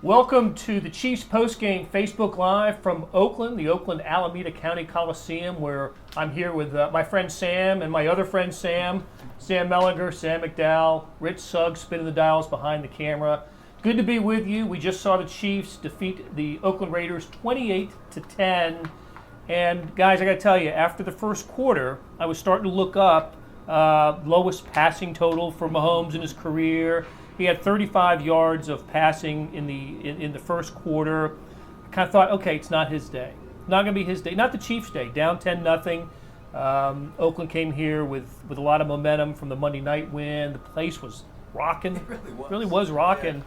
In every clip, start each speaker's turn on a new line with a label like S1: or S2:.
S1: Welcome to the Chiefs postgame Facebook Live from Oakland, the Oakland Alameda County Coliseum, where I'm here with my friend Sam and my other friend Sam Mellinger, Sam McDowell, Rich Suggs spinning the dials behind the camera. Good to be with you. We just saw the Chiefs defeat the Oakland Raiders 28-10. And guys, I got to tell you, after the first quarter, I was starting to look up lowest passing total for Mahomes in his career. He had 35 yards of passing in the first quarter. I kind of thought, okay, it's not his day. Not going to be his day. Not the Chiefs' day. Down 10-0. Oakland came here with a lot of momentum from the Monday night win. The place was rocking.
S2: It
S1: really was rocking. Yeah.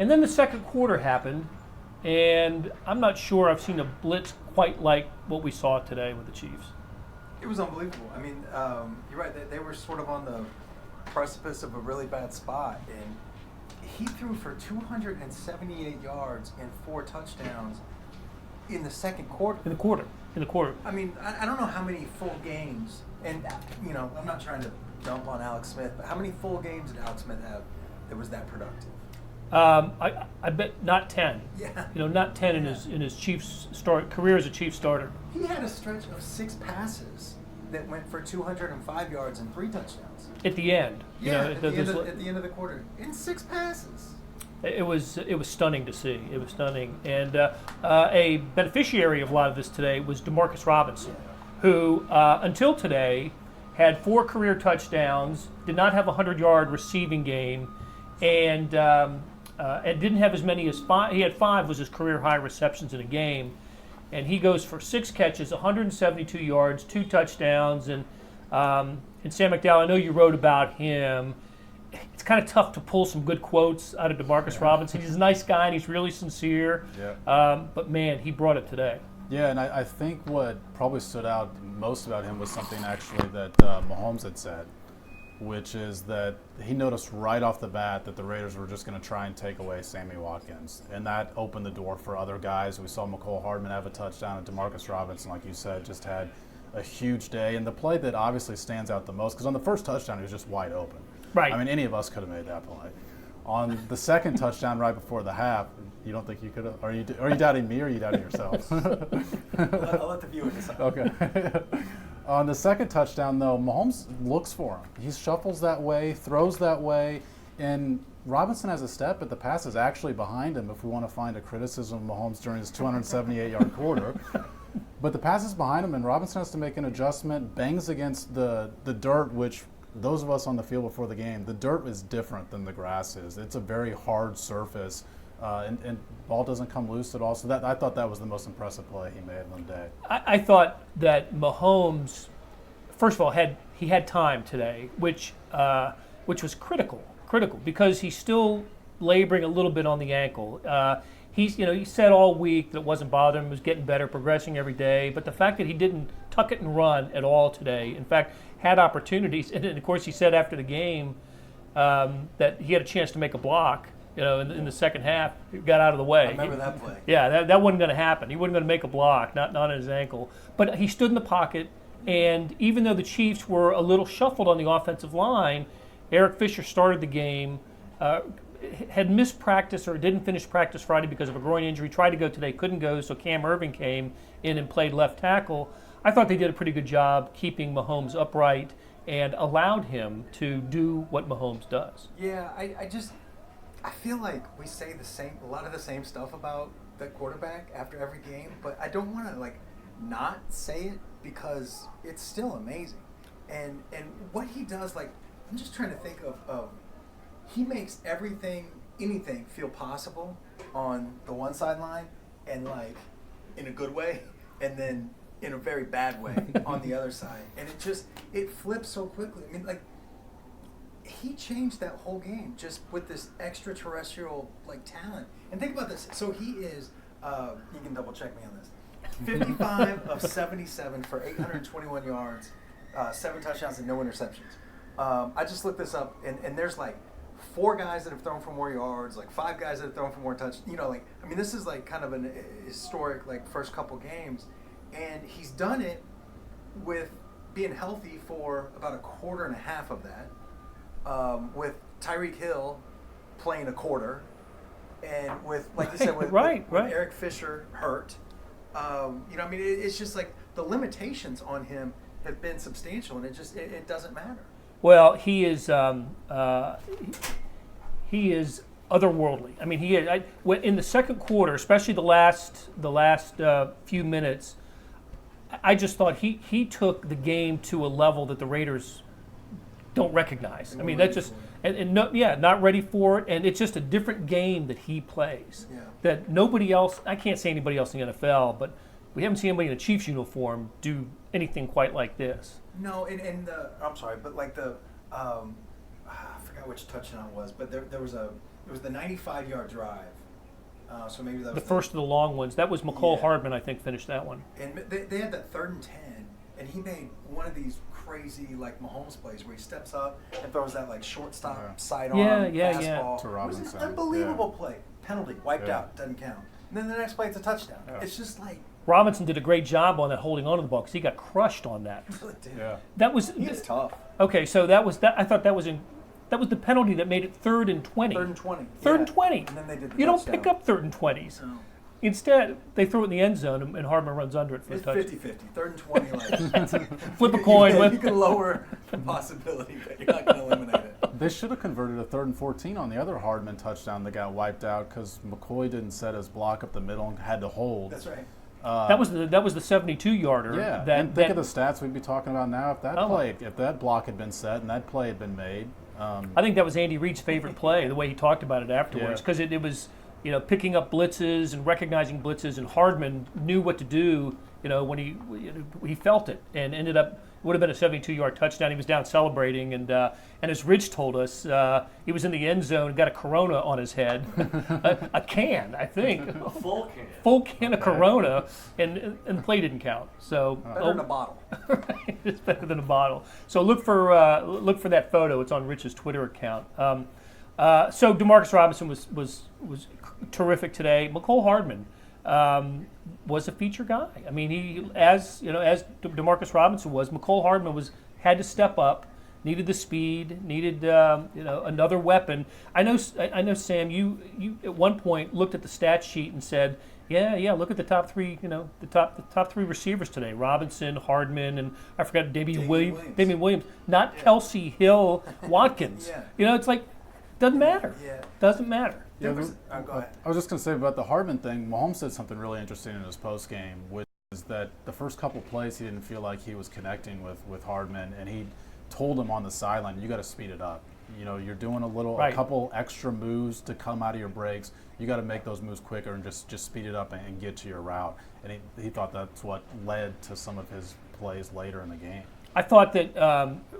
S1: And then the second quarter happened, and I'm not sure I've seen a blitz quite like what we saw today with the Chiefs.
S2: It was unbelievable. I mean, you're right. They were sort of on the precipice of a really bad spot, and he threw for 278 yards and 4 touchdowns in the second quarter.
S1: In the quarter.
S2: I mean, I don't know how many full games, and I'm not trying to dump on Alex Smith, but how many full games did Alex Smith have that was that productive?
S1: I bet not 10.
S2: Yeah.
S1: Not 10 in his Chiefs career as a Chiefs starter.
S2: He had a stretch of 6 passes that went for 205 yards and 3 touchdowns.
S1: At the end.
S2: At the end of the quarter. In 6 passes.
S1: It was stunning to see. It was stunning. And a beneficiary of a lot of this today was DeMarcus Robinson, who until today had 4 career touchdowns, did not have a 100-yard receiving game, and didn't have as many as 5. He had 5 was his career high receptions in a game. And he goes for 6 catches, 172 yards, 2 touchdowns. And Sam McDowell, I know you wrote about him. It's kind of tough to pull some good quotes out of DeMarcus Robinson. He's a nice guy and he's really sincere.
S3: Yeah.
S1: But man, he brought it today.
S3: Yeah, and I think what probably stood out most about him was something actually that Mahomes had said, which is that he noticed right off the bat that the Raiders were just going to try and take away Sammy Watkins. And that opened the door for other guys. We saw Hardman have a touchdown, and DeMarcus Robinson, like you said, just had a huge day. And the play that obviously stands out the most, because on the first touchdown, he was just wide open.
S1: Right.
S3: I mean, any of us could have made that play. On the second touchdown right before the half, you don't think you could have? Are you doubting me or are you doubting yourself?
S2: I'll let the viewer decide.
S3: Okay. On the second touchdown, though, Mahomes looks for him. He shuffles that way, throws that way, and Robinson has a step, but the pass is actually behind him if we want to find a criticism of Mahomes during his 278-yard quarter. But the pass is behind him, and Robinson has to make an adjustment, bangs against the dirt, which those of us on the field before the game, the dirt is different than the grass is. It's a very hard surface, and ball doesn't come loose at all. So I thought that was the most impressive play he made on the day.
S1: I thought that Mahomes, first of all, he had time today, which was critical because he's still laboring a little bit on the ankle. He said all week that it wasn't bothering him, was getting better, progressing every day. But the fact that he didn't tuck it and run at all today, in fact, had opportunities, and of course he said after the game that he had a chance to make a block. In the second half, he got out of the way.
S2: I remember that play.
S1: Yeah, that wasn't going to happen. He wasn't going to make a block, not on his ankle. But he stood in the pocket, and even though the Chiefs were a little shuffled on the offensive line, Eric Fisher started the game, had missed practice or didn't finish practice Friday because of a groin injury, tried to go today, couldn't go, so Cam Irving came in and played left tackle. I thought they did a pretty good job keeping Mahomes upright and allowed him to do what Mahomes does.
S2: Yeah, I feel like we say a lot of the same stuff about the quarterback after every game, but I don't want to not say it because it's still amazing. And what he does, I'm just trying to think of he makes anything feel possible on the one sideline and in a good way, and then in a very bad way on the other side. And it flips so quickly. I mean, he changed that whole game just with this extraterrestrial talent. And think about this. So he is, you can double check me on this, 55 of 77 for 821 yards, 7 touchdowns and no interceptions. I just looked this up, and there's 4 guys that have thrown for more yards, 5 guys that have thrown for more touchdowns. This is kind of an historic first couple games, and he's done it with being healthy for about a quarter and a half of that. With Tyreek Hill playing a quarter, And with, like you said, with Eric Fisher hurt, it's just like the limitations on him have been substantial, and it doesn't matter.
S1: Well, he is otherworldly. I mean, in the second quarter, especially the last few minutes, I just thought he took the game to a level that the Raiders don't recognize. I mean, that's just not ready for it, and it's just a different game that he plays.
S2: Yeah.
S1: That nobody else. I can't say anybody else in the NFL, but we haven't seen anybody in a Chiefs uniform do anything quite like this.
S2: No, I'm sorry, but like I forgot which touchdown it was, but it was the 95-yard drive. So maybe that was
S1: the first of the long ones. That was McCole Hardman, I think, finished that one.
S2: And they had that 3rd and 10, and he made one of these crazy like Mahomes plays where he steps up and throws that like shortstop sidearm fastball.
S3: To Robinson.
S2: It was an unbelievable play. Penalty, wiped out, doesn't count. And then the next play, it's a touchdown.
S3: Yeah.
S2: It's just like
S1: Robinson did a great job on that, holding on to the ball, because he got crushed on that.
S2: really did.
S3: Yeah.
S2: He's tough.
S1: Okay, so that was that. I thought that was the penalty that made it 3rd and 20.
S2: 3rd and 20.
S1: 3rd and 20.
S2: And then they did the
S1: you
S2: touchdown.
S1: don't pick up 3rd and 20s.
S2: No.
S1: Instead, they throw it in the end zone, and Hardman runs under it for
S2: It's
S1: a touchdown.
S2: 50-50. 3rd and 20. Like
S1: Flip a coin.
S2: you can lower the possibility, but you're not going to eliminate it.
S3: They should have converted a 3rd and 14 on the other Hardman touchdown that got wiped out because McCoy didn't set his block up the middle and had to hold.
S2: That's right.
S1: That was the 72-yarder.
S3: Yeah, and think of the stats we'd be talking about now. If that block had been set and that play had been made.
S1: I think that was Andy Reid's favorite play, the way he talked about it afterwards, because it was picking up blitzes and recognizing blitzes, and Hardman knew what to do. When he felt it, and ended up would have been a 72-yard touchdown. He was down celebrating, and as Rich told us, he was in the end zone and got a Corona on his head, a can, I think,
S4: A
S1: full can of Corona, and the play didn't count. So
S2: Better than a bottle.
S1: It's better than a bottle. So look for that photo. It's on Rich's Twitter account. So DeMarcus Robinson was terrific today. McCole Hardman was a feature guy. I mean, he as DeMarcus Robinson was. McCole Hardman had to step up. Needed the speed. Needed another weapon. I know Sam. You at one point looked at the stat sheet and said, Yeah. Look at the top three. The top three receivers today: Robinson, Hardman, and I forgot Damian Williams. Not Kelsey, Hill, Watkins. It's like doesn't matter. Doesn't matter.
S2: Go ahead.
S3: I was just going to say about the Hardman thing. Mahomes said something really interesting in his post game, which is that the first couple plays he didn't feel like he was connecting with Hardman, and he told him on the sideline, "You got to speed it up. You're doing a couple extra moves to come out of your breaks. You got to make those moves quicker and just speed it up and get to your route." And he thought that's what led to some of his plays later in the game.
S1: I thought that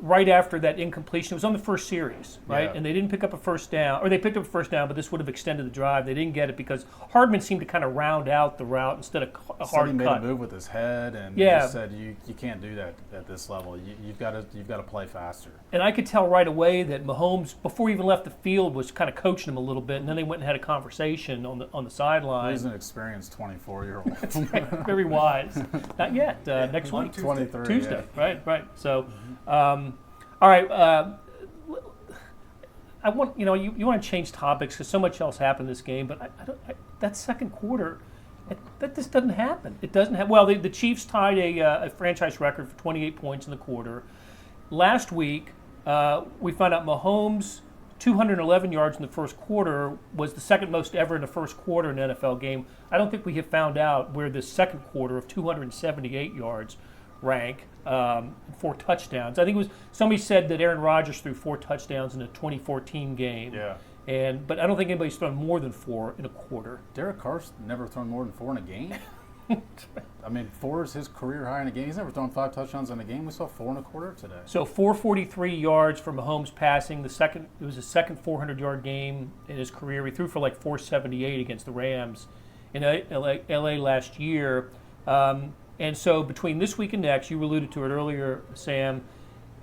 S1: right after that incompletion, it was on the first series, right?
S3: Yeah.
S1: And they didn't pick up a first down, or they picked up a first down, but this would have extended the drive. They didn't get it because Hardman seemed to kind of round out the route instead of a hard
S3: he made
S1: cut.
S3: a move with his head, and he said, "You can't do that at this level. You've got to play faster."
S1: And I could tell right away that Mahomes, before he even left the field, was kind of coaching him a little bit, and then they went and had a conversation on the sideline.
S3: He's an experienced 24-year-old.
S1: Very wise. Not yet. Next week,
S3: 23,
S1: Tuesday.
S3: yeah.
S1: Right. So, all right. I want you want to change topics because so much else happened this game, but that second quarter, that just doesn't happen. It doesn't have. Well, the Chiefs tied a franchise record for 28 points in the quarter. Last week, we found out Mahomes' 211 yards in the first quarter was the second most ever in the first quarter in an NFL game. I don't think we have found out where the second quarter of 278 yards rank, 4 touchdowns. I think it was somebody said that Aaron Rodgers threw 4 touchdowns in a 2014 game.
S3: Yeah.
S1: But I don't think anybody's thrown more than 4 in a quarter.
S3: Derek Carr's never thrown more than 4 in a game. I mean, 4 is his career high in a game. He's never thrown 5 touchdowns in a game. We saw 4 and a quarter today.
S1: So 443 yards for Mahomes passing. It was his second 400-yard game in his career. He threw for like 478 against the Rams in LA last year. And so between this week and next, you alluded to it earlier, Sam,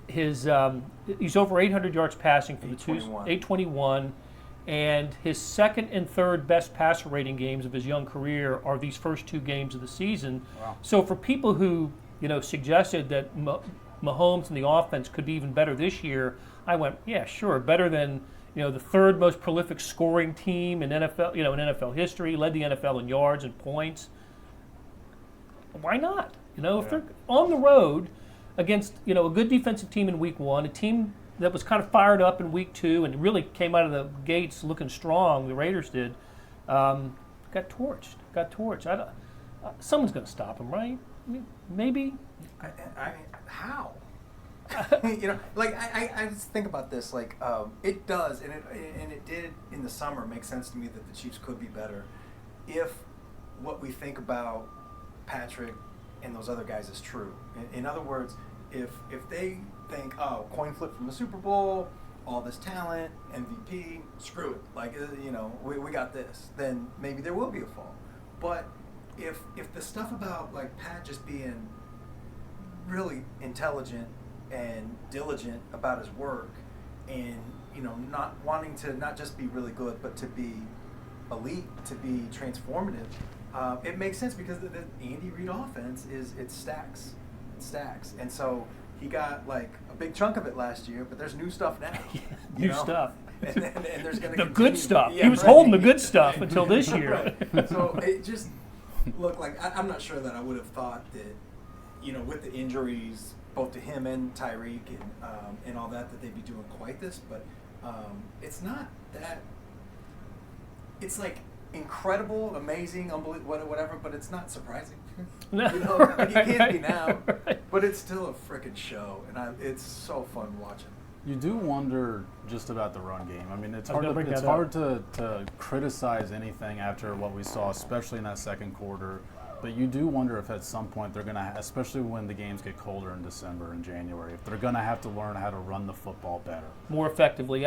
S1: he's over 800 yards passing for the 821, and his second and third best passer rating games of his young career are these first 2 games of the season.
S3: Wow.
S1: So for people who suggested that Mahomes and the offense could be even better this year, I went, yeah, sure, better than the third most prolific scoring team in NFL, in NFL history, led the NFL in yards and points. Why not? If they're on the road against, a good defensive team in week 1, a team that was kind of fired up in week 2 and really came out of the gates looking strong, the Raiders did, got torched. Someone's going to stop them, right? I mean, maybe.
S2: How? I just think about this. It does, and it did in the summer make sense to me that the Chiefs could be better if what we think about Patrick and those other guys is true. In other words, if they think, coin flip from the Super Bowl, all this talent, MVP, screw it. We got this. Then maybe there will be a fall. But if the stuff about Pat just being really intelligent and diligent about his work, and not wanting to not just be really good, but to be elite, to be transformative, it makes sense because the Andy Reid offense it stacks, and so he got a big chunk of it last year, but there's new stuff now.
S1: New stuff.
S2: And there's going
S1: the
S2: to
S1: good stuff.
S2: Yeah,
S1: he was holding the good stuff until this year.
S2: Right. So it just looked like I'm not sure that I would have thought that with the injuries both to him and Tyreek and all that they'd be doing quite this, but it's not that. It's incredible, amazing, unbelievable, whatever, but it's not surprising.
S1: No,
S2: it can't be now, but it's still a freaking show, and it's so fun watching.
S3: You do wonder just about the run game. I mean, it's hard to criticize anything after what we saw, especially in that second quarter. But you do wonder if at some point they're going to, especially when the games get colder in December and January, if they're going to have to learn how to run the football better.
S1: More effectively.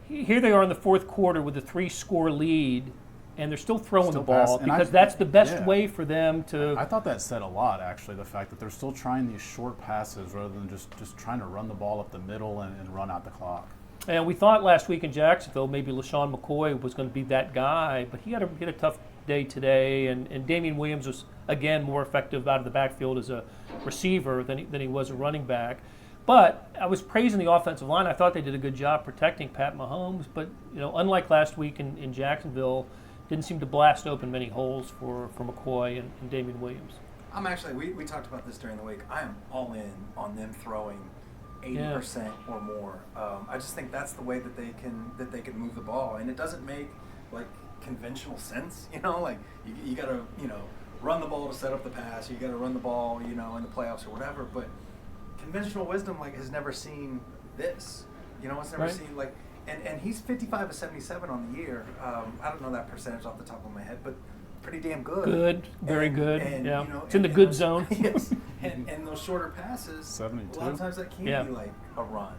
S1: Here they are in the fourth quarter with a 3-score lead, and they're still throwing the ball because that's the best way for them to.
S3: I thought that said a lot, actually, the fact that they're still trying these short passes rather than just trying to run the ball up the middle and run out the clock.
S1: And we thought last week in Jacksonville maybe LaShawn McCoy was going to be that guy, but he had a tough day today, and Damian Williams was, again, more effective out of the backfield as a receiver than he was a running back. But I was praising the offensive line. I thought they did a good job protecting Pat Mahomes, but unlike last week in Jacksonville, didn't seem to blast open many holes for McCoy and Damian Williams.
S2: I'm actually, we talked about this during the week. I am all in on them throwing 80% or more. I just think that's the way that they can move the ball, and it doesn't make conventional sense. You got to run the ball to set up the pass. You got to run the ball in the playoffs or whatever. But conventional wisdom has never seen this. It's never seen and he's 55 of 77 on the year. I don't know that percentage off the top of my head, but pretty damn good.
S1: Good, very good.
S2: And,
S1: yeah, it's in the good zone.
S2: Yes, and those shorter passes.
S3: 72.
S2: A lot of times that can be a run.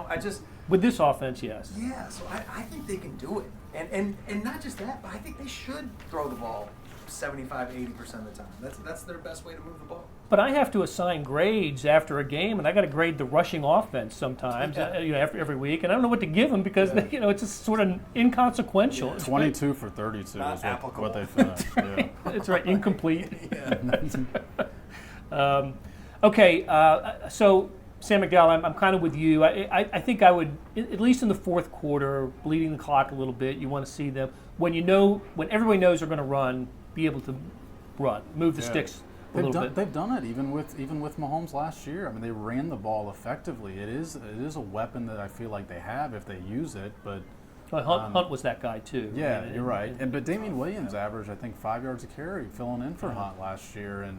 S2: I just
S1: with this offense, yes.
S2: Yeah, so I think they can do it, and not just that, but I think they should throw the ball 75-80% of the time. That's their best way to move the ball.
S1: But I have to assign grades after a game, and I got to grade the rushing offense sometimes, every week, and I don't know what to give them because it's just sort of inconsequential.
S3: Yeah. 22 for 32
S2: Not
S3: is
S2: applicable.
S3: what they finished. Yeah.
S1: That's right, incomplete. Okay, so Sam McDowell, I'm kind of with you. I think I would, at least in the fourth quarter, bleeding the clock a little bit. You want to see them when everybody knows they're going to run, be able to run, move the sticks a little bit.
S3: They've done it even with Mahomes last year. I mean, they ran the ball effectively. It is a weapon that I feel like they have if they use it. But
S1: Hunt was that guy too.
S3: Yeah, you're right. But Damian Williams averaged, I think, 5 yards a carry filling in for Hunt last year, and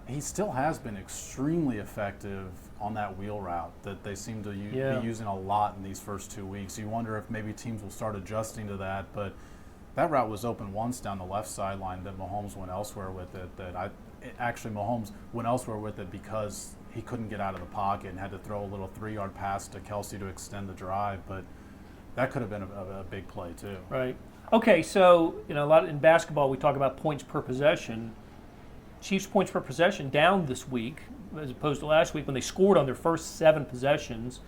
S3: he still has been extremely effective on that wheel route that they seem to be using a lot in these first 2 weeks. You wonder if maybe teams will start adjusting to that, but that route was open once down the left sideline that Mahomes went elsewhere with it. Mahomes went elsewhere with it because he couldn't get out of the pocket and had to throw a little 3-yard pass to Kelsey to extend the drive, but that could have been a big play too.
S1: Right. Okay, so a lot in basketball we talk about points per possession. Chiefs points per possession down this week as opposed to last week when they scored on their first 7 possessions.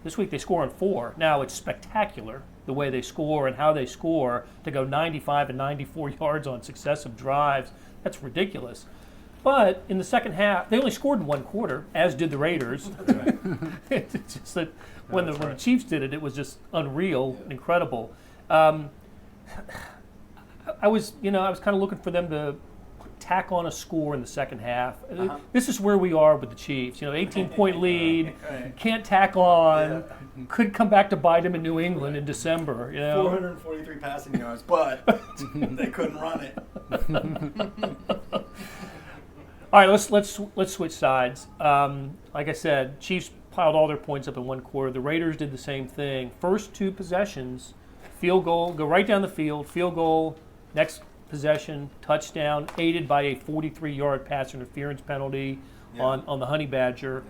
S1: This week they score on 4. Now it's spectacular the way they score and how they score to go 95 and 94 yards on successive drives. That's ridiculous. But in the second half, they only scored in one quarter, as did the Raiders. It's just that when the Chiefs did it, it was just unreal, incredible. I was kind of looking for them to tack on a score in the second half. This is where we are with the Chiefs. 18-point lead, can't tack on, could come back to bite them in New England in December.
S2: 443 passing yards, but they couldn't run it.
S1: All right, let's switch sides. Like I said, Chiefs piled all their points up in one quarter. The Raiders did the same thing. First two possessions, field goal, go right down the field, field goal, next possession, touchdown, aided by a 43-yard pass interference penalty on the Honey Badger.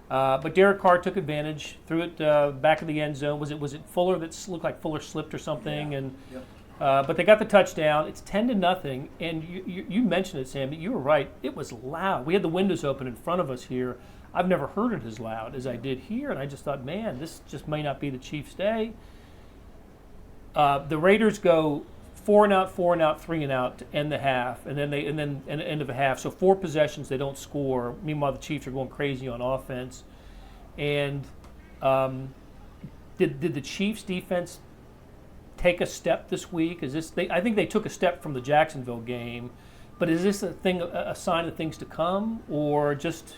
S1: But Derek Carr took advantage, threw it back of the end zone. Was it Fuller that looked like Fuller slipped or something? And but they got the touchdown. It's 10-0, and you mentioned it, Sam. You were right. It was loud. We had the windows open in front of us here. I've never heard it as loud as I did here, and I just thought, man, this just may not be the Chiefs' day. The Raiders go 4-and-out, 4-and-out, 3-and-out to end the half, and then end of the half. So 4 possessions, they don't score. Meanwhile, the Chiefs are going crazy on offense. And did the Chiefs' defense take a step this week? I think they took a step from the Jacksonville game, but is this a sign of things to come, or just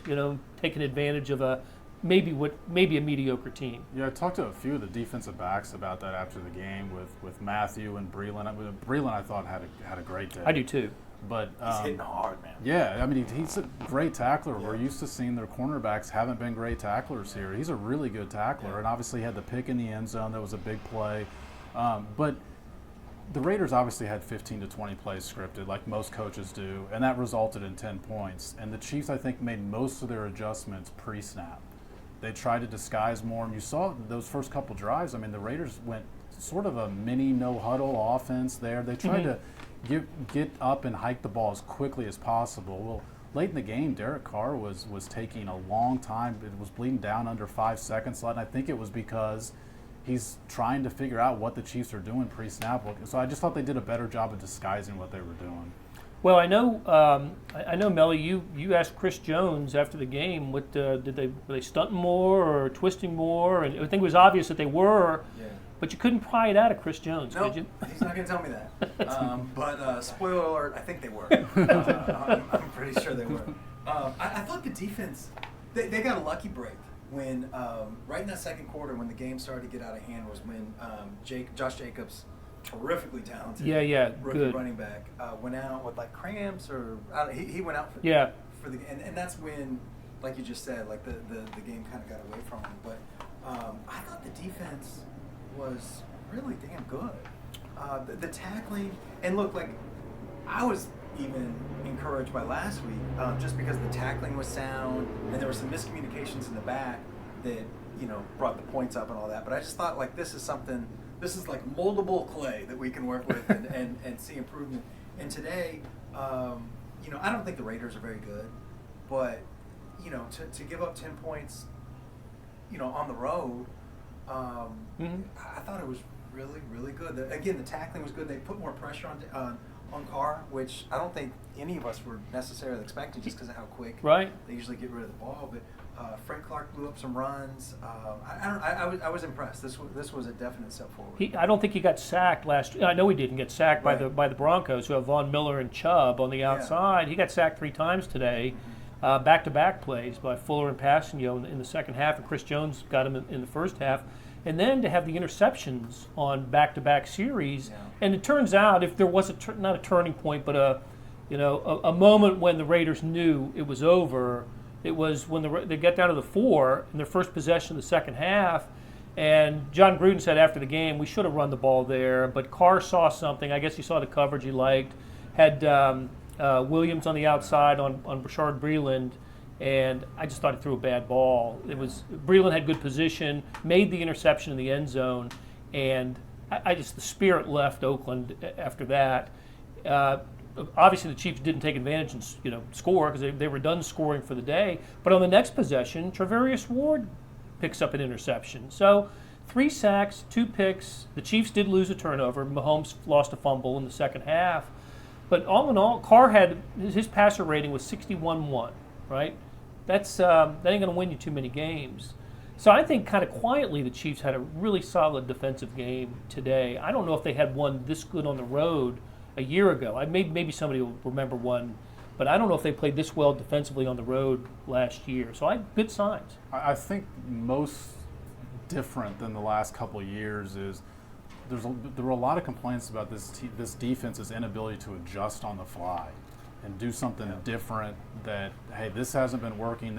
S1: taking advantage of maybe a mediocre team?
S3: Yeah, I talked to a few of the defensive backs about that after the game with Matthew and Breland. Breland, I thought, had a great day.
S1: I do too.
S3: But
S2: he's hitting hard, man.
S3: Yeah, he's a great tackler. We're used to seeing their cornerbacks haven't been great tacklers here. He's a really good tackler, and obviously had the pick in the end zone. That was a big play. But the Raiders obviously had 15 to 20 plays scripted, like most coaches do, and that resulted in 10 points. And the Chiefs, I think, made most of their adjustments pre-snap. They tried to disguise more. And you saw those first couple drives. The Raiders went sort of a mini no-huddle offense there. They tried to get up and hike the ball as quickly as possible. Well, late in the game, Derek Carr was taking a long time. It was bleeding down under 5 seconds left, and I think it was because he's trying to figure out what the Chiefs are doing pre-snap. So I just thought they did a better job of disguising what they were doing.
S1: Well, I know, Melly. You asked Chris Jones after the game, were they stunting more or twisting more? And I think it was obvious that they were, but you couldn't pry it out of Chris Jones, could you?
S2: He's not going to tell me that. But spoiler alert, I think they were. I'm pretty sure they were. I thought the defense, they got a lucky break when right in that second quarter when the game started to get out of hand was when Josh Jacobs, terrifically talented rookie
S1: good
S2: running back, went out with like cramps or he went out for the and that's when, like you just said, like the game kind of got away from him. But I thought the defense was really damn good. The tackling, and look, like I was even encouraged by last week just because the tackling was sound and there were some miscommunications in the back that brought the points up and all that. But I just thought, like, this is like moldable clay that we can work with and see improvement. And today, I don't think the Raiders are very good, but to give up 10 points, on the road, I thought it was really, really good. Again, the tackling was good. They put more pressure on Carr, which I don't think any of us were necessarily expecting just because of how quick they usually get rid of the ball. But Frank Clark blew up some runs. I was impressed. This was a definite step forward.
S1: I don't think he got sacked last year. I know he didn't get sacked by the Broncos, who have Von Miller and Chubb on the outside. He got sacked 3 times today, back-to-back plays by Fuller and Passanio in the second half, and Chris Jones got him in the first half. And then to have the interceptions on back-to-back series, and it turns out, if there was not a turning point, but a moment when the Raiders knew it was over, it was when they got down to the 4 in their first possession of the second half, and John Gruden said after the game, we should have run the ball there, but Carr saw something. I guess he saw the coverage he liked, had Williams on the outside on Rashard Breeland, and I just thought he threw a bad ball. Breeland had good position, made the interception in the end zone, and the spirit left Oakland after that. Obviously, the Chiefs didn't take advantage and score because they were done scoring for the day. But on the next possession, Travarius Ward picks up an interception. So 3 sacks, 2 picks. The Chiefs did lose a turnover. Mahomes lost a fumble in the second half. But all in all, Carr had his passer rating was 61-1. Right? That ain't going to win you too many games. So I think kind of quietly the Chiefs had a really solid defensive game today. I don't know if they had one this good on the road a year ago. Maybe somebody will remember one, but I don't know if they played this well defensively on the road last year. So good signs.
S3: I think most different than the last couple of years is there were a lot of complaints about this defense's inability to adjust on the fly and do something different. That, hey, this hasn't been working,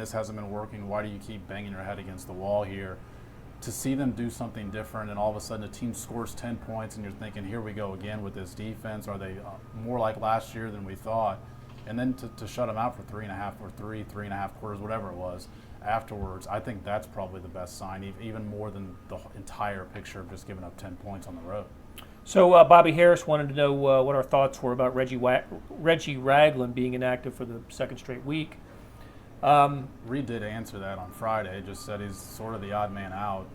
S3: why do you keep banging your head against the wall here? To see them do something different and all of a sudden a team scores 10 points and you're thinking, here we go again with this defense. Are they more like last year than we thought? And then to shut them out for 3.5 quarters, whatever it was, afterwards, I think that's probably the best sign, even more than the entire picture of just giving up 10 points on the road.
S1: So Bobby Harris wanted to know what our thoughts were about Reggie Ragland being inactive for the second straight week.
S3: Reid did answer that on Friday. Just said he's sort of the odd man out.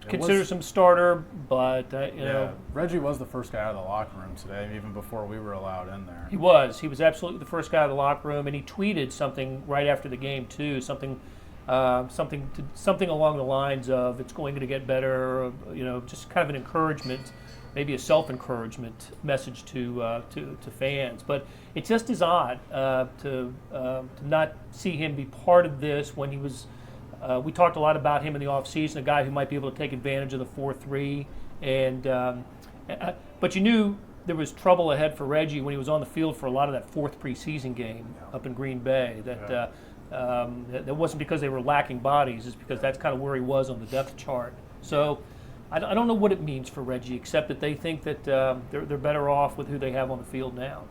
S1: Considers him starter, but you know,
S3: Reggie was the first guy out of the locker room today, even before we were allowed in there.
S1: He was absolutely the first guy out of the locker room, and he tweeted something right after the game too. Something along the lines of "It's going to get better." You know, just kind of an encouragement. Maybe a self-encouragement message to fans, but it just is odd to not see him be part of this when he was. We talked a lot about him in the offseason, a guy who might be able to take advantage of the 4-3, but you knew there was trouble ahead for Reggie when he was on the field for a lot of that fourth preseason game up in Green Bay. That wasn't because they were lacking bodies; it's because that's kind of where he was on the depth chart. So. I don't know what it means for Reggie, except that they think that they're better off with who they have on the field now.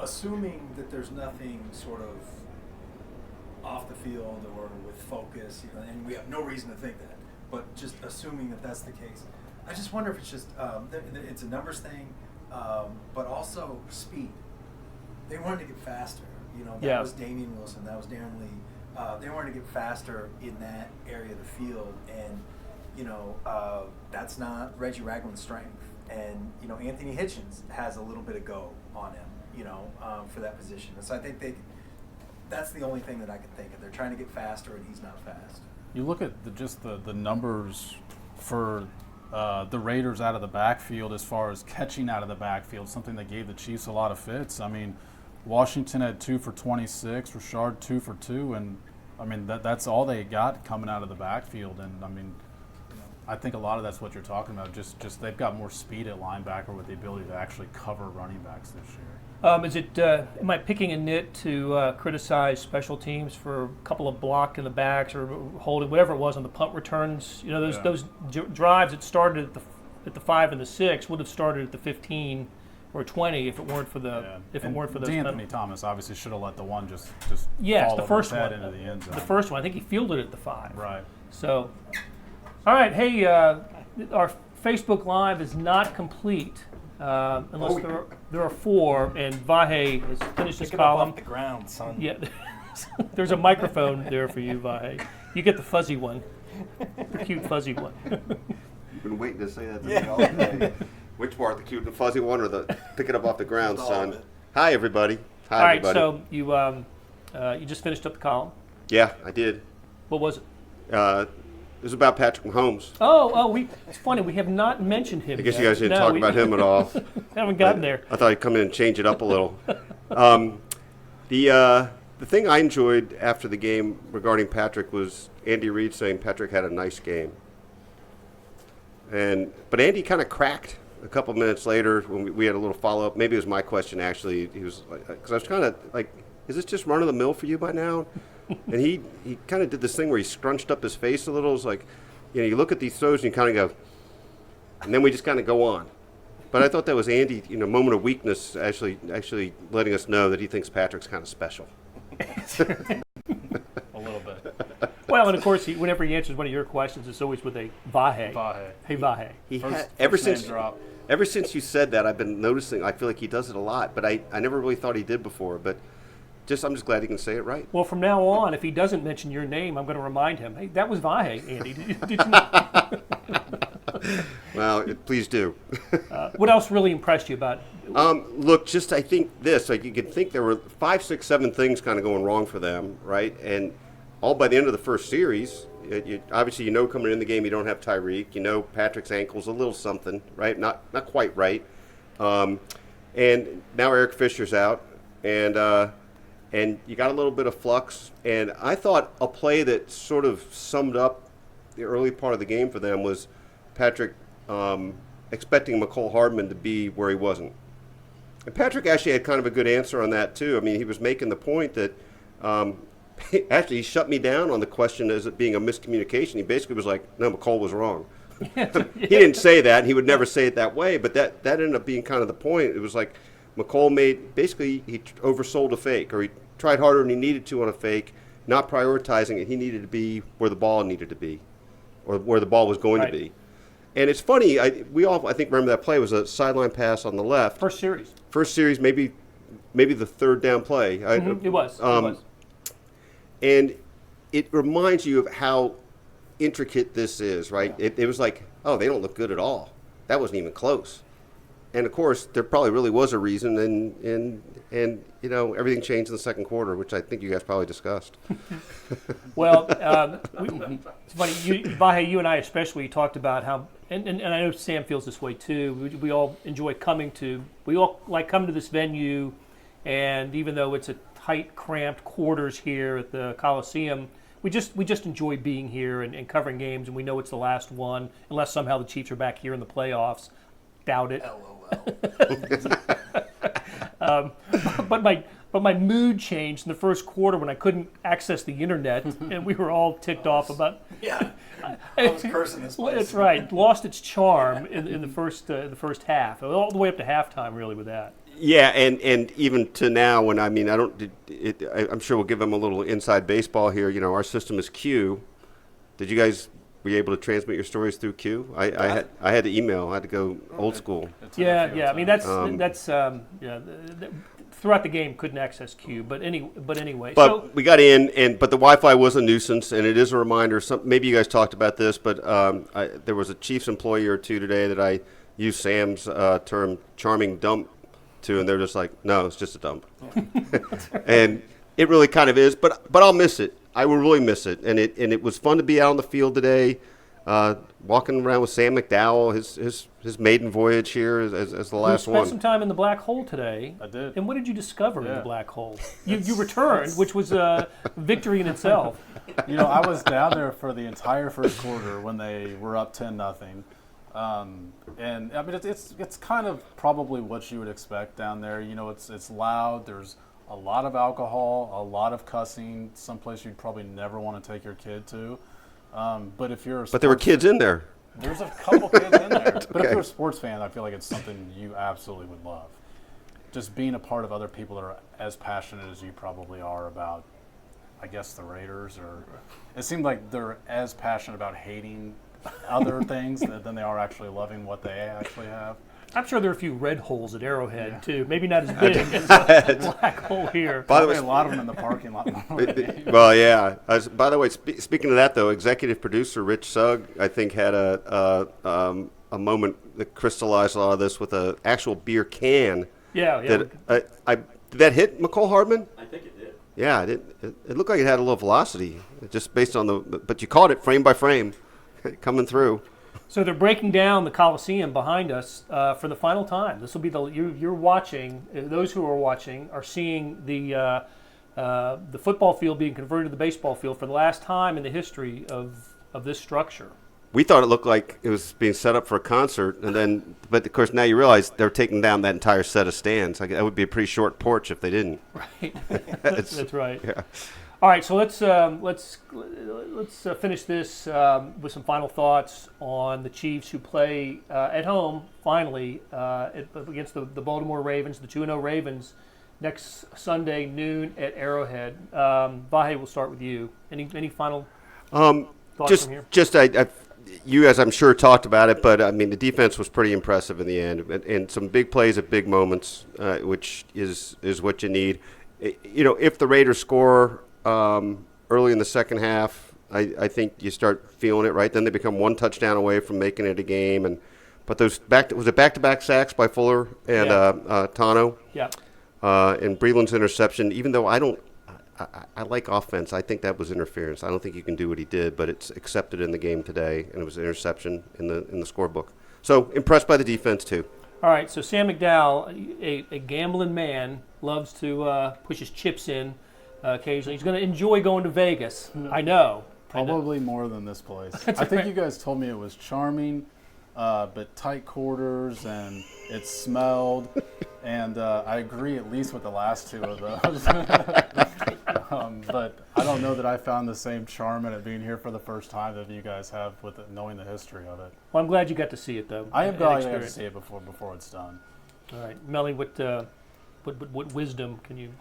S2: Assuming that there's nothing sort of off the field or with focus, and we have no reason to think that, but just assuming that that's the case, I just wonder if it's just it's a numbers thing, but also speed. They wanted to get faster. That was Damian Wilson, that was Darren Lee. They wanted to get faster in that area of the field, and that's not Reggie Ragland's strength. And, Anthony Hitchens has a little bit of go on him, for that position. And so I think that's the only thing that I can think of. They're trying to get faster, and he's not fast.
S3: You look at the numbers for the Raiders out of the backfield as far as catching out of the backfield, something that gave the Chiefs a lot of fits. I mean, Washington had 2 for 26, Rashard 2 for 2, and, I mean, that's all they got coming out of the backfield. And, I mean, I think a lot of that's what you're talking about. Just they've got more speed at linebacker with the ability to actually cover running backs this year.
S1: Am I picking a nit to criticize special teams for a couple of block in the backs or holding whatever it was on the punt returns? Those drives that started at the 5 and the 6 would have started at the 15 or 20 if it weren't for those.
S3: D'Anthony Thomas obviously should have let the one just
S1: yes,
S3: fall
S1: the first
S3: over his
S1: one
S3: head into the end zone.
S1: The first one, I think he fielded at the 5.
S3: Right.
S1: So. All right, hey, our Facebook Live is not complete unless there are 4, and Vahe has finished his column.
S4: Off the ground, son.
S1: Yeah, there's a microphone there for you, Vahe. You get the fuzzy one, the cute fuzzy one.
S5: You've been waiting to say that to me all day. Which part, the cute and fuzzy one, or the pick it up off the ground, son? Hi, everybody.
S1: All right, so you just finished up the column.
S5: Yeah, I did.
S1: What was it?
S5: It was about Patrick Mahomes.
S1: It's funny. We have not mentioned him.
S5: I guess you guys didn't talk about him at all.
S1: Haven't gotten there.
S5: I thought I'd come in and change it up a little. The thing I enjoyed after the game regarding Patrick was Andy Reid saying Patrick had a nice game. But Andy kind of cracked a couple minutes later when we had a little follow-up. Maybe it was my question, actually. He was because I was kind of like, is this just run-of-the-mill for you by now? And he kind of did this thing where he scrunched up his face a little. It's like, you look at these throws and you kind of go, and then we just kind of go on. But I thought that was Andy, moment of weakness, actually letting us know that he thinks Patrick's kind of special.
S3: A little bit.
S1: Well, and of course, whenever he answers one of your questions, it's always with a Vahe.
S3: Vahe.
S1: Hey, Vahe.
S5: Ever since you said that, I've been noticing. I feel like he does it a lot, but I never really thought he did before. But I'm just glad he can say it right.
S1: Well, from now on, if he doesn't mention your name, I'm going to remind him. Hey, that was Vahe, Andy. Did you know?
S5: Well, please do.
S1: What else really impressed you about?
S5: Look, I think this. Like, you could think there were 5, 6, 7 things kind of going wrong for them, right? And all by the end of the first series, Obviously, coming in the game you don't have Tyreek. Patrick's ankle's a little something, right? Not quite right. And now Eric Fisher's out, and you got a little bit of flux. And I thought a play that sort of summed up the early part of the game for them was Patrick expecting Hardman to be where he wasn't. And Patrick actually had kind of a good answer on that, too. I mean, he was making the point that actually he shut me down on the question as it being a miscommunication. He basically was like, no, McCall was wrong. He didn't say that. He would never say it that way, but that ended up being kind of the point. It was like McCall he oversold a fake, or he tried harder than he needed to on a fake, not prioritizing it. He needed to be where the ball needed to be, or where the ball was going to be. And it's funny, we all, I think, remember that play was a sideline pass on the left.
S1: First series,
S5: maybe the third down play.
S1: Mm-hmm. It was.
S5: And it reminds you of how intricate this is, right?
S1: Yeah.
S5: It was like, oh, they don't look good at all. That wasn't even close. And of course, there probably really was a reason, and everything changed in the second quarter, which I think you guys probably discussed.
S1: Well, it's funny, Vahe, you and I especially talked about how, and I know Sam feels this way too. We all enjoy coming to this venue, and even though it's a tight, cramped quarters here at the Coliseum, we just enjoy being here and covering games, and we know it's the last one, unless somehow the Chiefs are back here in the playoffs. Doubt it.
S2: LOL.
S1: But my mood changed in the first quarter when I couldn't access the internet, and we were all ticked off about.
S2: Yeah, I was cursing this place.
S1: That's right. Lost its charm in the first half, all the way up to halftime, really, with that.
S5: Yeah, and even to now, when I'm sure we'll give them a little inside baseball here. Our system is Q. Did you guys? Were you able to transmit your stories through Q? I had to email. I had to go old school.
S1: Yeah. I mean, that's throughout the game couldn't access Q, but anyway.
S5: But we got in, but the Wi-Fi was a nuisance, and it is a reminder. Maybe you guys talked about this, but there was a Chiefs employee or two today that I used Sam's term "charming dump" to, and they're just like, no, it's just a dump, and it really kind of is. But I'll miss it. I will really miss it, and it was fun to be out on the field today, walking around with Sam McDowell, his maiden voyage here as the last one.
S1: You spent some time in the black hole today.
S3: I did.
S1: And what did you discover in the black hole? You returned, which was a victory in itself.
S3: I was down there for the entire first quarter when they were up 10-0. And I mean, it's kind of probably what you would expect down there. It's loud. There's a lot of alcohol, a lot of cussing, someplace you'd probably never want to take your kid to. But if you're
S5: there were kids in there.
S3: There's a couple kids in there.
S5: Okay.
S3: But if you're a sports fan, I feel like it's something you absolutely would love. Just being a part of other people that are as passionate as you probably are about, I guess, the Raiders. Or it seemed like they're as passionate about hating other things than they are actually loving what they actually have.
S1: I'm sure there are a few red holes at Arrowhead, too. Maybe not as big as the black hole here.
S3: By the way, a lot of them in the parking lot.
S5: Well, yeah. By the way, speaking of that, though, executive producer Rich Sugg, I think, had a moment that crystallized a lot of this with an actual beer can.
S1: Yeah.
S5: Did that hit Hardman?
S4: I think it did.
S5: Yeah, it looked like it had a little velocity, just based on but you caught it frame by frame coming through.
S1: So they're breaking down the Coliseum behind us for the final time. This will be you're watching. Those who are watching are seeing the football field being converted to the baseball field for the last time in the history of this structure.
S5: We thought it looked like it was being set up for a concert, but of course now you realize they're taking down that entire set of stands. That would be a pretty short porch if they didn't.
S1: Right. That's right.
S5: Yeah.
S1: All right, so let's finish this with some final thoughts on the Chiefs, who play at home finally against the Baltimore Ravens, the 2-0 Ravens, next Sunday noon at Arrowhead. Vahe, we'll start with you. Any final thoughts from here?
S5: You guys, I'm sure, talked about it, but I mean the defense was pretty impressive in the end, and some big plays at big moments, which is what you need. If the Raiders score early in the second half, I think you start feeling it, right? Then they become one touchdown away from making it a game, but those back-to-back sacks by Fuller and Tano,
S1: yeah,
S5: and Breeland's interception. Even though I I like offense. I think that was interference. I don't think you can do what he did, but it's accepted in the game today, and it was an interception in the scorebook. So impressed by the defense too.
S1: All right, so Sam McDowell, a gambling man, loves to push his chips in occasionally. He's going to enjoy going to Vegas. I know.
S3: Probably more than this place. I think you guys told me it was charming, but tight quarters, and it smelled. And I agree at least with the last two of those. But I don't know that I found the same charm in it being here for the first time that you guys have with it, knowing the history of it.
S1: Well, I'm glad you got to see it, though.
S3: I am glad I got to see it before it's done.
S1: All right, Melly, what wisdom can you?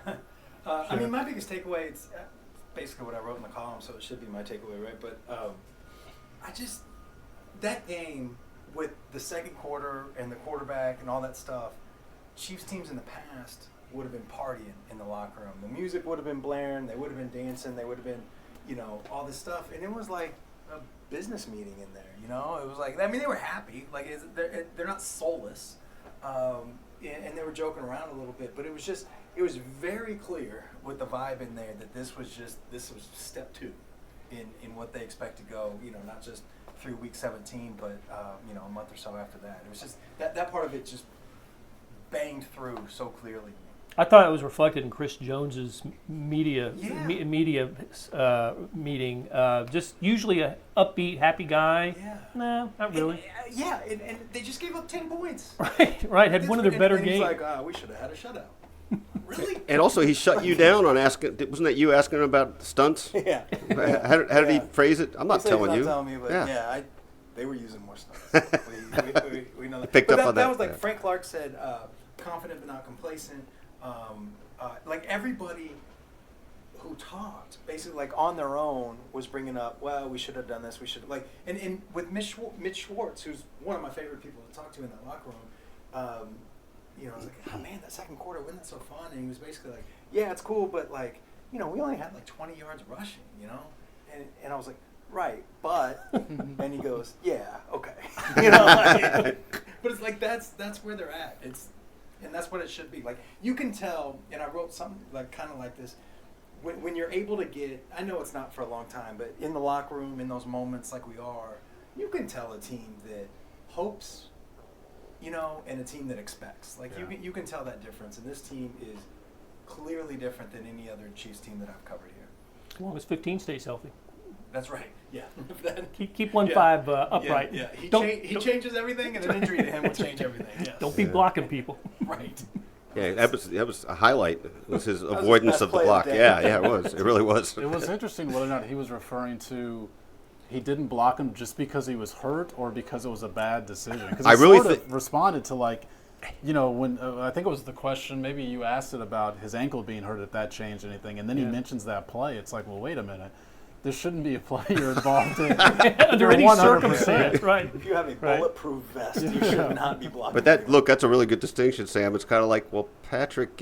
S2: I mean, my biggest takeaway, it's basically what I wrote in the column, so it should be my takeaway, right? But that game with the second quarter and the quarterback and all that stuff, Chiefs teams in the past would have been partying in the locker room. The music would have been blaring, they would have been dancing, they would have been, all this stuff. And it was like a business meeting in there, It was like, I mean, they were happy. Like, they're not soulless. And they were joking around a little bit, but it was very clear with the vibe in there that this was step 2 in what they expect to go, not just through week 17, but a month or so after that. It was just that part of it just banged through so clearly.
S1: I thought it was reflected in Chris Jones's media meeting. Just usually a upbeat, happy guy.
S2: Yeah.
S1: No, not really.
S2: And they just gave up 10 points.
S1: Right. Had one of their better
S2: and
S1: games.
S2: He's like, we should have had a shutout. Really?
S5: And also, he shut you down on asking. Wasn't that you asking him about stunts?
S2: Yeah.
S5: How did he phrase it? I'm not telling you.
S2: He's not telling me, but they were using more stunts. we know that.
S5: Picked up on that.
S2: That was like Frank Clark said, confident but not complacent. Like everybody who talked, basically like on their own, was bringing up, well, we should have done this. We should and with Mitch Schwartz, who's one of my favorite people to talk to in that locker room. I was like, oh man, that second quarter, wasn't that so fun? And he was basically like, yeah, it's cool, but like, we only had like 20 yards rushing, and I was like, right, but, and he goes, yeah, okay, but it's like that's where they're at. And that's what it should be. Like, you can tell, and I wrote something like kind of like this, when you're able to get, I know it's not for a long time, but in the locker room, in those moments like we are, you can tell a team that hopes, and a team that expects. Like, you can tell that difference, and this team is clearly different than any other Chiefs team that I've covered here.
S1: As long as 15 stays healthy.
S2: That's right. Yeah.
S1: Keep 1-5 upright.
S2: Yeah. He changes everything, and an injury to him will change everything. Yes.
S1: Don't be blocking people.
S2: Right.
S5: Yeah, that was a highlight. Was his avoidance of the block? Yeah, it was. It really was.
S3: It was interesting whether or not he was referring to he didn't block him just because he was hurt or because it was a bad decision. Because I really responded to when I think it was the question. Maybe you asked it about his ankle being hurt, if that changed anything, and then he mentions that play. It's like, well, wait a minute. There shouldn't be a player involved in
S1: under any
S3: 100%.
S1: circumstance, right?
S2: If you have a bulletproof vest, you should not be blocking.
S5: But that's a really good distinction, Sam. It's kind of like, well, Patrick,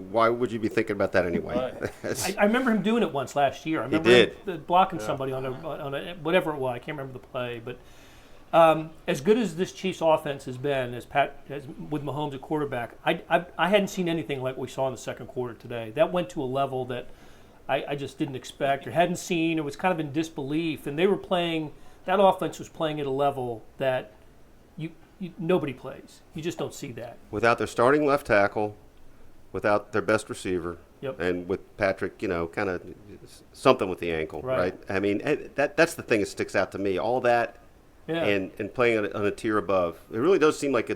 S5: why would you be thinking about that anyway?
S1: Right. I remember him doing it once last year. I remember him blocking somebody on a whatever it was. I can't remember the play, but as good as this Chiefs offense has been, as with Mahomes at quarterback, I hadn't seen anything like we saw in the second quarter today. That went to a level that I just didn't expect or hadn't seen, or was kind of in disbelief. And they were playing, that offense was playing at a level that nobody plays. You just don't see that. Without
S5: their starting left tackle, without their best receiver,
S1: yep.
S5: And with Patrick, kind of something with the ankle, right? I mean, that's the thing that sticks out to me. All that and playing on a tier above. It really does seem like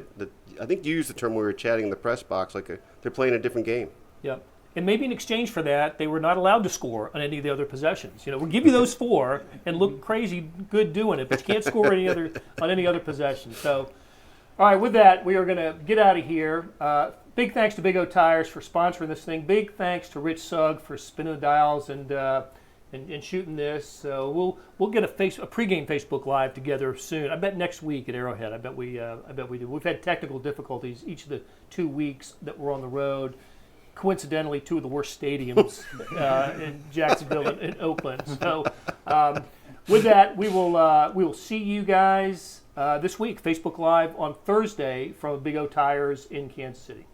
S5: I think you used the term when we were chatting in the press box, like they're playing a different game.
S1: Yep. And maybe in exchange for that, they were not allowed to score on any of the other possessions. We'll give you those 4 and look crazy good doing it, but you can't score on any other possession. So, all right, with that, we are going to get out of here. Big thanks to Big O Tires for sponsoring this thing. Big thanks to Rich Sugg for spinning the dials and shooting this. So we'll get a pregame Facebook Live together soon. I bet next week at Arrowhead. I bet we do. We've had technical difficulties each of the 2 weeks that we're on the road. Coincidentally, 2 of the worst stadiums in Jacksonville and Oakland. So, with that, we will see you guys this week, Facebook Live on Thursday from Big O Tires in Kansas City.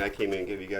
S5: me. I came in and gave you guys